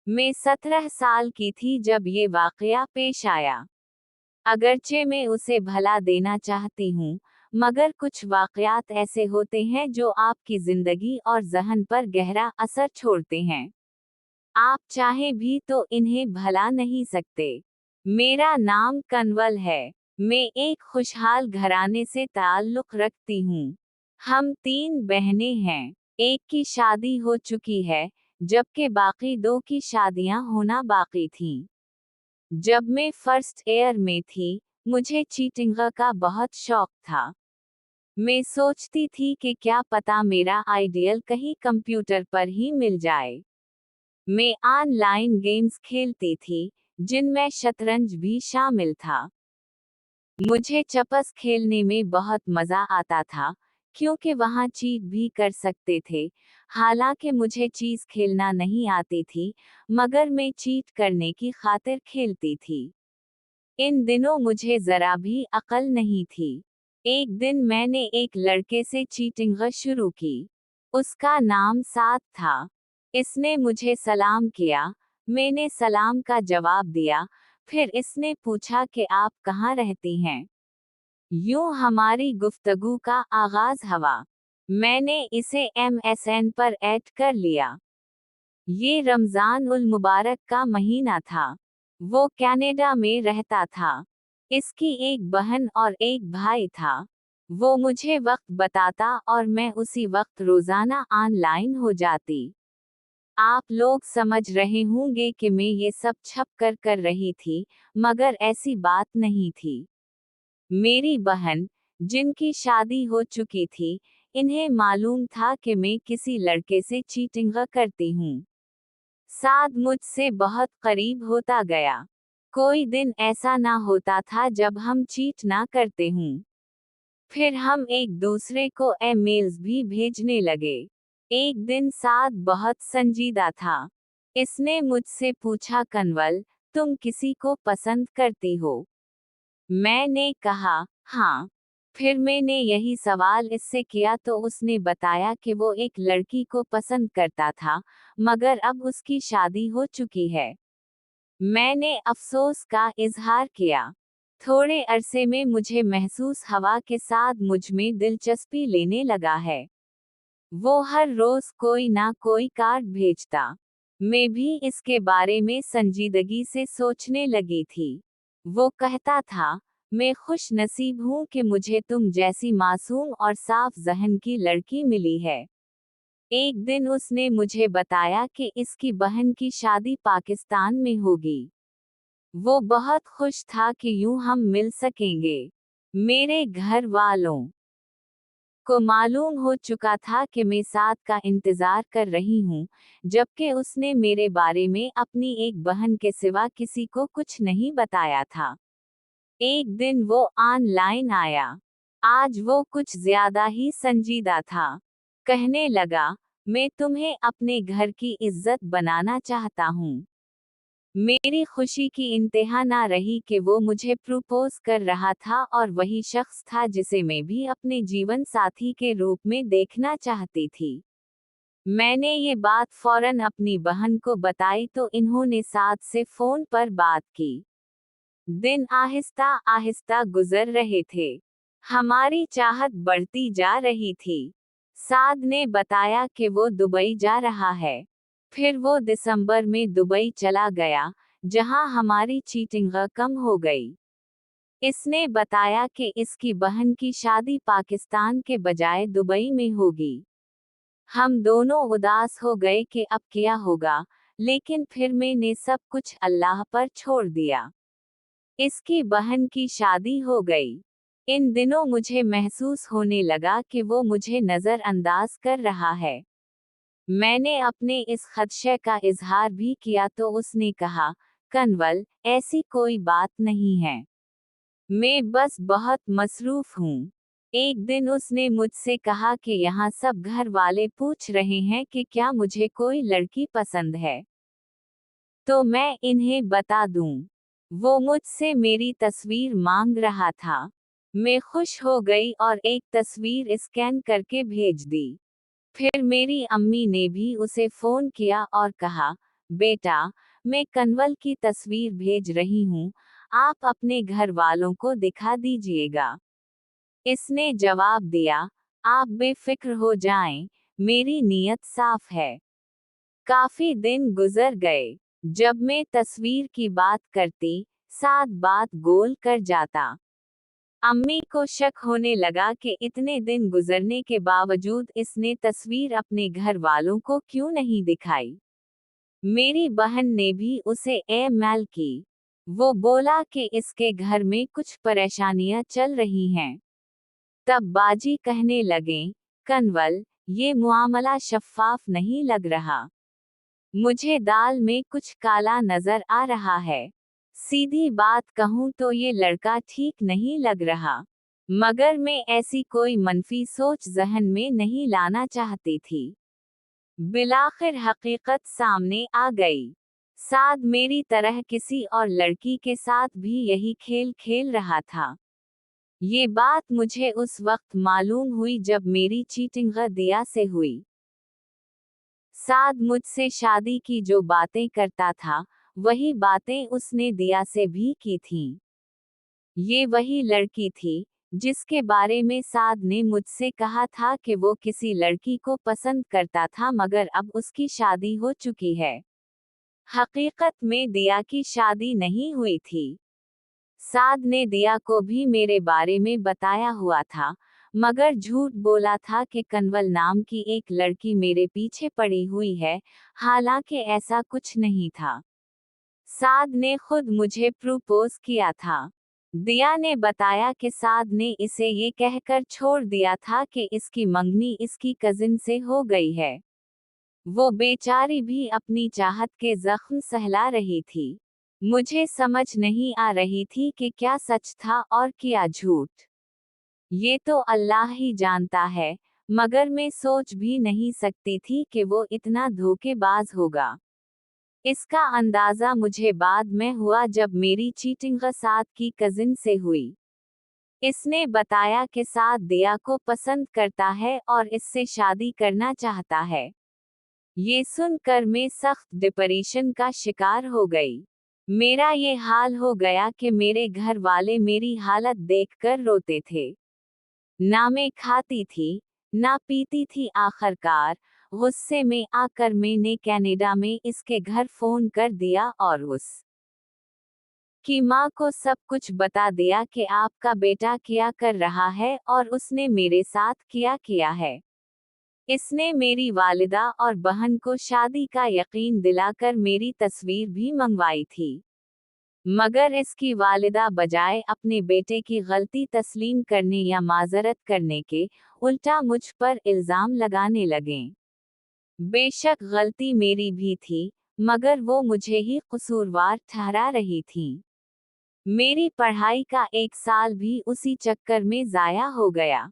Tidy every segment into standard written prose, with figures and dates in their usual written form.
मैं 17 साल की थी जब ये वाकया पेश आया। अगरचे मैं उसे भला देना चाहती हूँ, मगर कुछ वाकयात ऐसे होते हैं जो आपकी जिंदगी और ज़हन पर गहरा असर छोड़ते हैं। आप चाहे भी तो इन्हें भला नहीं सकते। मेरा नाम कंवल है। मैं एक खुशहाल घराने से ताल्लुक रखती हूँ। हम 3 बहनें हैं। एक की शादी हो चुकी है, जबकि बाकी 2 की शादियां होना बाकी थीं। जब मैं फर्स्ट ईयर में थी, मुझे चीटिंग का बहुत शौक था। मैं सोचती थी कि क्या पता मेरा आइडियल कहीं कंप्यूटर पर ही मिल जाए। मैं ऑनलाइन गेम्स खेलती थी, जिनमें शतरंज भी शामिल था। मुझे चपस खेलने में बहुत मजा आता था, क्योंकि वहाँ चीट भी कर सकते थे। हालांकि मुझे चीज खेलना नहीं आती थी, मगर मैं चीट करने की खातिर खेलती थी। इन दिनों मुझे जरा भी अकल नहीं थी। एक दिन मैंने एक लड़के से चीटिंग शुरू की। उसका नाम साद था। इसने मुझे सलाम किया। मैंने सलाम का जवाब दिया। फिर इसने पूछा कि आप कहाँ रहती हैं। यूं हमारी गुफ्तगू का आगाज हुआ। मैंने इसे MSN पर ऐड कर लिया। ये रमजान उल मुबारक का महीना था। वो कनाडा में रहता था। इसकी एक बहन और एक भाई था। वो मुझे वक्त बताता और मैं उसी वक्त रोजाना ऑनलाइन हो जाती। आप लोग समझ रहे होंगे कि मैं ये सब छप कर रही थी, मगर ऐसी बात नहीं थी। मेरी बहन, जिनकी शादी हो चुकी थी, इन्हें मालूम था कि मैं किसी लड़के से चीटिंग करती हूँ। साद मुझसे बहुत करीब होता गया। कोई दिन ऐसा ना होता था जब हम चीट ना करते हूँ। फिर हम एक दूसरे को ईमेल्स भी भेजने लगे। एक दिन साद बहुत संजीदा था। इसने मुझसे पूछा, कंवल, तुम किसी को पसंद करती हो? मैंने कहा, हाँ। फिर मैंने यही सवाल इससे किया तो उसने बताया कि वो एक लड़की को पसंद करता था, मगर अब उसकी शादी हो चुकी है। मैंने अफसोस का इजहार किया। थोड़े अरसे में मुझे महसूस हुआ कि साद मुझ में दिलचस्पी लेने लगा है। वो हर रोज कोई ना कोई कार्ड भेजता। मैं भी इसके बारे में संजीदगी से सोचने लगी थी। वो कहता था, मैं खुश नसीब हूँ कि मुझे तुम जैसी मासूम और साफ ज़हन की लड़की मिली है। एक दिन उसने मुझे बताया कि इसकी बहन की शादी पाकिस्तान में होगी। वो बहुत खुश था कि यूं हम मिल सकेंगे। मेरे घर वालों को मालूम हो चुका था कि मैं साद का इंतजार कर रही हूँ, जबकि उसने मेरे बारे में अपनी एक बहन के सिवा किसी को कुछ नहीं बताया था। एक दिन वो ऑनलाइन आया। आज वो कुछ ज्यादा ही संजीदा था। कहने लगा, मैं तुम्हें अपने घर की इज्जत बनाना चाहता हूँ। मेरी खुशी की इंतहा ना रही कि वो मुझे प्रपोज कर रहा था और वही शख्स था जिसे मैं भी अपने जीवन साथी के रूप में देखना चाहती थी। मैंने ये बात फौरन अपनी बहन को बताई तो इन्होंने साथ से फोन पर बात की। दिन आहिस्ता आहिस्ता गुजर रहे थे। हमारी चाहत बढ़ती जा रही थी। साद ने बताया कि वो दुबई जा रहा है। फिर वो दिसंबर में दुबई चला गया, जहां हमारी चीटिंग कम हो गई। इसने बताया कि इसकी बहन की शादी पाकिस्तान के बजाय दुबई में होगी। हम दोनों उदास हो गए कि अब क्या होगा, लेकिन फिर मैंने सब कुछ अल्लाह पर छोड़ दिया। इसकी बहन की शादी हो गई। इन दिनों मुझे महसूस होने लगा कि वो मुझे नजरअंदाज कर रहा है। मैंने अपने इस खदशे का इजहार भी किया तो उसने कहा, कंवल, ऐसी कोई बात नहीं है। मैं बस बहुत मसरूफ हूँ। एक दिन उसने मुझसे कहा कि यहाँ सब घर वाले पूछ रहे हैं कि क्या मुझे कोई लड़की पसंद है, तो मैं इन्हें बता दूं। वो मुझसे मेरी तस्वीर मांग रहा था। मैं खुश हो गई और एक तस्वीर स्कैन करके भेज दी। फिर मेरी अम्मी ने भी उसे फोन किया और कहा, बेटा, मैं कन्वल की तस्वीर भेज रही हूँ, आप अपने घर वालों को दिखा दीजिएगा। इसने जवाब दिया, आप बेफिक्र हो जाएं, मेरी नीयत साफ है। काफी दिन गुजर गए। जब मैं तस्वीर की बात करती, साद बात गोल कर जाता। अम्मी को शक होने लगा कि इतने दिन गुजरने के बावजूद इसने तस्वीर अपने घर वालों को क्यों नहीं दिखाई। मेरी बहन ने भी उसे मेल की। वो बोला कि इसके घर में कुछ परेशानियां चल रही हैं। तब बाजी कहने लगे, कन्वल, ये मुआमला शफ़ाफ नहीं लग रहा। मुझे दाल में कुछ काला नजर आ रहा है। सीधी बात कहूँ तो ये लड़का ठीक नहीं लग रहा। मगर मैं ऐसी कोई मनफी सोच जहन में नहीं लाना चाहती थी। बिलाखिर हकीकत सामने आ गई। साद मेरी तरह किसी और लड़की के साथ भी यही खेल खेल रहा था। ये बात मुझे उस वक्त मालूम हुई जब मेरी चीटिंग दिया से हुई। साद मुझसे शादी की जो बातें करता था, वही बातें उसने दिया से भी की थीं। ये वही लड़की थी, जिसके बारे में साद ने मुझसे कहा था कि वो किसी लड़की को पसंद करता था मगर अब उसकी शादी हो चुकी है। हकीकत में दिया की शादी नहीं हुई थी। साद ने दिया को भी मेरे बारे में बताया हुआ था, मगर झूठ बोला था कि कन्वल नाम की एक लड़की मेरे पीछे पड़ी हुई है, हालांकि ऐसा कुछ नहीं था। साद ने खुद मुझे प्रपोज किया था। दिया ने बताया कि साद ने इसे ये कहकर छोड़ दिया था कि इसकी मंगनी इसकी कजिन से हो गई है। वो बेचारी भी अपनी चाहत के जख्म सहला रही थी। मुझे समझ नहीं आ रही थी कि क्या सच था और क्या झूठ। ये तो अल्लाह ही जानता है, मगर मैं सोच भी नहीं सकती थी कि वो इतना धोखेबाज होगा। इसका अंदाजा मुझे बाद में हुआ जब मेरी चीटिंग साद की कजिन से हुई। इसने बताया कि साद दिया को पसंद करता है और इससे शादी करना चाहता है। ये सुनकर मैं सख्त डिप्रेशन का शिकार हो गई। मेरा ये हाल हो गया कि मेरे घर वाले मेरी हालत देखकर रोते थे। ना मैं खाती थी, ना पीती थी। आखिरकार गुस्से में आकर मैंने कनाडा में इसके घर फोन कर दिया और उस की माँ को सब कुछ बता दिया कि आपका बेटा क्या कर रहा है और उसने मेरे साथ क्या किया है। इसने मेरी वालिदा और बहन को शादी का यकीन दिलाकर मेरी तस्वीर भी मंगवाई थी। मगर इसकी वालिदा बजाय अपने बेटे की गलती तस्लीम करने या माजरत करने के, उल्टा मुझ पर इल्ज़ाम लगाने लगे। बेशक गलती मेरी भी थी, मगर वो मुझे ही कसूरवार ठहरा रही थी। मेरी पढ़ाई का 1 साल भी उसी चक्कर में ज़ाया हो गया।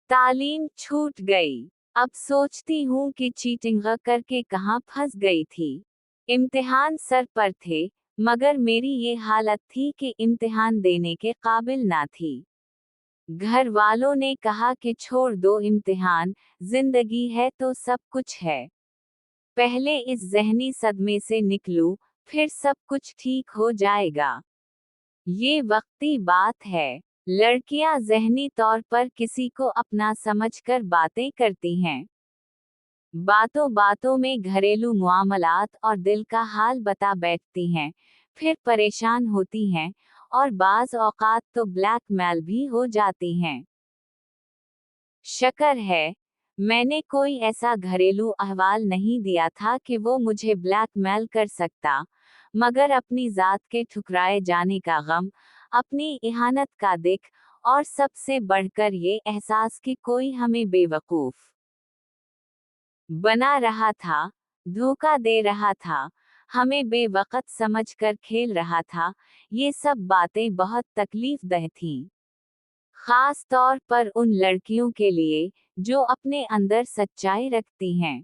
तालीम छूट गई। अब सोचती हूँ कि चीटिंग करके कहाँ फंस गई थी। इम्तिहान सर पर थे, मगर मेरी ये हालत थी कि इम्तिहान देने के काबिल ना थी। घर वालों ने कहा कि छोड़ दो इम्तिहान, जिंदगी है तो सब कुछ है। पहले इस ज़हनी सदमे से निकलूं, फिर सब कुछ ठीक हो जाएगा। ये वक्ती बात है। लड़कियां ज़हनी तौर पर किसी को अपना समझकर बातें करती हैं। बातों बातों में घरेलू मुआमलात और दिल का हाल बता बैठती हैं, फिर परेशान होती हैं, और बाज़ औक़ात तो ब्लैकमेल भी हो जाती हैं। शक्र है, मैंने कोई ऐसा घरेलू अहवाल नहीं दिया था कि वो मुझे ब्लैकमेल कर सकता, मगर अपनी ज़ात के ठुकराए जाने का गम, अपनी इहानत का दिख, और सबसे बढ़कर ये एहसास कि कोई हमें बेवकूफ़ बना रहा था, धोखा दे रहा था, हमें बेवक़्त समझकर खेल रहा था, ये सब बातें बहुत तकलीफ दह थीं। खास तौर पर उन लड़कियों के लिए, जो अपने अंदर सच्चाई रखती हैं।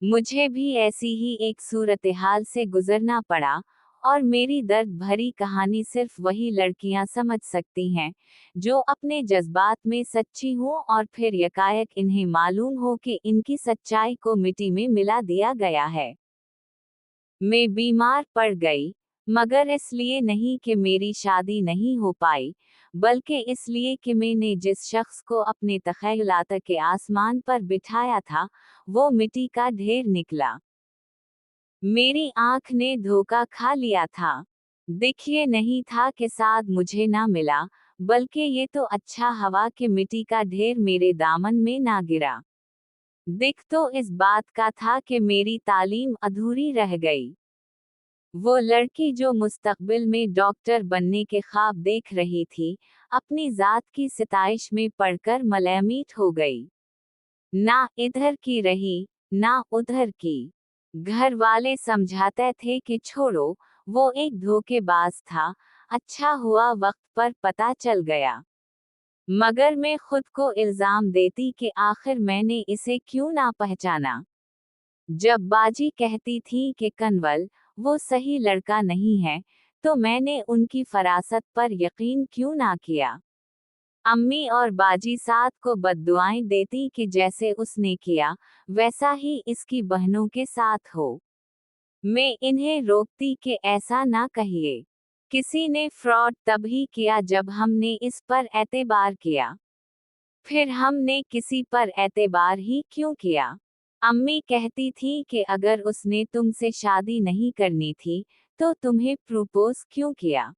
मुझे भी ऐसी ही एक सूरत-ए-हाल से गुजरना पड़ा, और मेरी दर्द भरी कहानी सिर्फ वही लड़कियां समझ सकती हैं, जो अपने जज्बात में सच्ची हों और फिर यकायक इन्हें मालूम हो कि इनकी सच्चाई को मिट्टी में मिला दिया गया है। मैं बीमार पड़ गई, मगर इसलिए नहीं कि मेरी शादी नहीं हो पाई, बल्कि इसलिए कि मैंने जिस शख्स को अपने तख़य्युलात के आसमान पर बिठाया था, वो मिट्टी का ढेर निकला। मेरी आंख ने धोखा खा लिया था। देखिए नहीं था कि साद मुझे ना मिला, बल्कि ये तो अच्छा हवा कि मिट्टी का ढेर मेरे दामन में ना गिरा। दिख तो इस बात का था कि मेरी तालीम अधूरी रह गई। वो लड़की जो मुस्तकबिल में डॉक्टर बनने के ख्वाब देख रही थी, अपनी जात की सिताइश में पढ़कर मलयामीट हो गई। ना इधर की रही, ना उधर की। घर वाले समझाते थे कि छोड़ो, वो एक धोखेबाज था, अच्छा हुआ वक्त पर पता चल गया। मगर मैं खुद को इल्जाम देती कि आखिर मैंने इसे क्यों ना पहचाना। जब बाजी कहती थी कि कन्वल, वो सही लड़का नहीं है, तो मैंने उनकी फरासत पर यकीन क्यों ना किया। अम्मी और बाजी साथ को बद्दुआएं देती कि जैसे उसने किया, वैसा ही इसकी बहनों के साथ हो। मैं इन्हें रोकती कि ऐसा ना कहिए। किसी ने फ्रॉड तभी किया जब हमने इस पर एतबार किया। फिर हमने किसी पर एतबार ही क्यों किया। अम्मी कहती थी कि अगर उसने तुमसे शादी नहीं करनी थी, तो तुम्हें प्रपोज क्यों किया।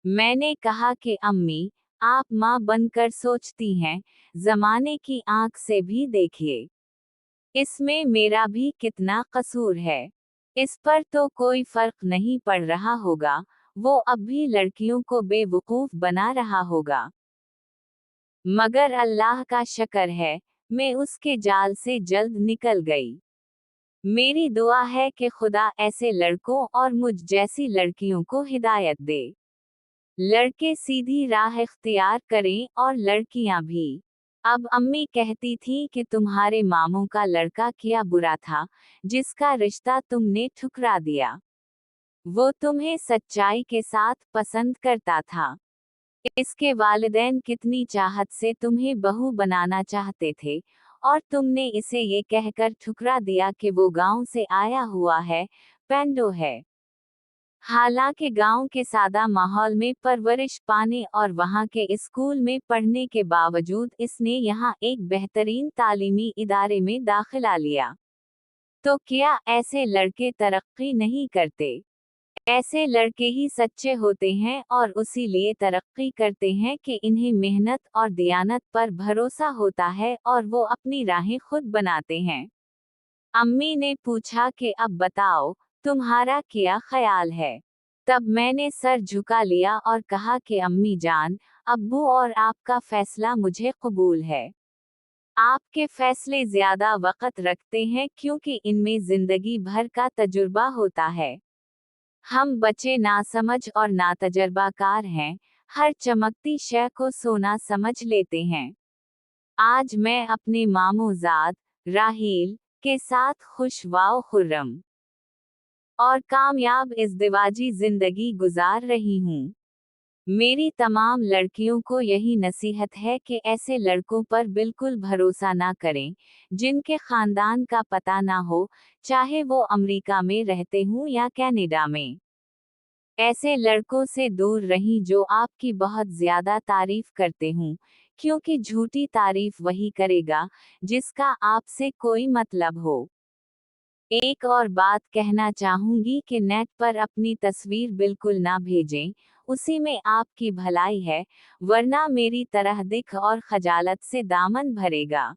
मैंने कहा कि अम्मी, आप माँ बनकर सोचती हैं, जमाने की आंख से भी देखिए। इसमें मेरा भी कितना कसूर है। इस पर तो कोई फर्क नहीं पड़ रहा होगा, वो अब भी लड़कियों को बेवकूफ बना रहा होगा। मगर अल्लाह का शुक्र है, मैं उसके जाल से जल्द निकल गई। मेरी दुआ है कि खुदा ऐसे लड़कों और मुझ जैसी लड़कियों को हिदायत दे। लड़के सीधी राह इख्तियार करें और लड़कियां भी। अब अम्मी कहती थी कि तुम्हारे मामों का लड़का क्या बुरा था, जिसका रिश्ता तुमने ठुकरा दिया। वो तुम्हें सच्चाई के साथ पसंद करता था। इसके वालिदैन कितनी चाहत से तुम्हें बहू बनाना चाहते थे, और तुमने इसे ये कहकर ठुकरा दिया कि वो गांव से आया हुआ है, पेंडो है। हालांकि गांव के सादा माहौल में परवरिश पाने और वहां के स्कूल में पढ़ने के बावजूद इसने यहाँ एक बेहतरीन तालीमी इदारे में दाखिला लिया। तो क्या ऐसे लड़के तरक्की नहीं करते? ऐसे लड़के ही सच्चे होते हैं और उसी लिए तरक्की करते हैं कि इन्हें मेहनत और दियानत पर भरोसा होता है और वो अपनी राहें खुद बनाते हैं। अम्मी ने पूछा कि अब बताओ, तुम्हारा क्या ख्याल है? तब मैंने सर झुका लिया और कहा कि अम्मी जान, अब्बू और आपका फैसला मुझे कबूल है। आपके फैसले ज्यादा वक़्त रखते हैं क्योंकि इनमें जिंदगी भर का तजुर्बा होता है। हम बच्चे नासमझ और नातजर्बाकार हैं, हर चमकती शय को सोना समझ लेते हैं। आज मैं अपने मामूजाद राहील के साथ खुश वाओ खुर्रम और कामयाब इज़्दिवाजी जिंदगी गुजार रही हूँ। मेरी तमाम लड़कियों को यही नसीहत है कि ऐसे लड़कों पर बिल्कुल भरोसा ना करें, जिनके खानदान का पता ना हो, चाहे वो अमेरिका में रहते हों या कनाडा में। ऐसे लड़कों से दूर रहीं जो आपकी बहुत ज्यादा तारीफ करते हों, क्योंकि झूठी तारीफ वही करेगा जिसका आपसे कोई मतलब हो। एक और बात कहना चाहूंगी कि नेट पर अपनी तस्वीर बिल्कुल ना भेजें, उसी में आपकी भलाई है, वरना मेरी तरह दिख और खजालत से दामन भरेगा।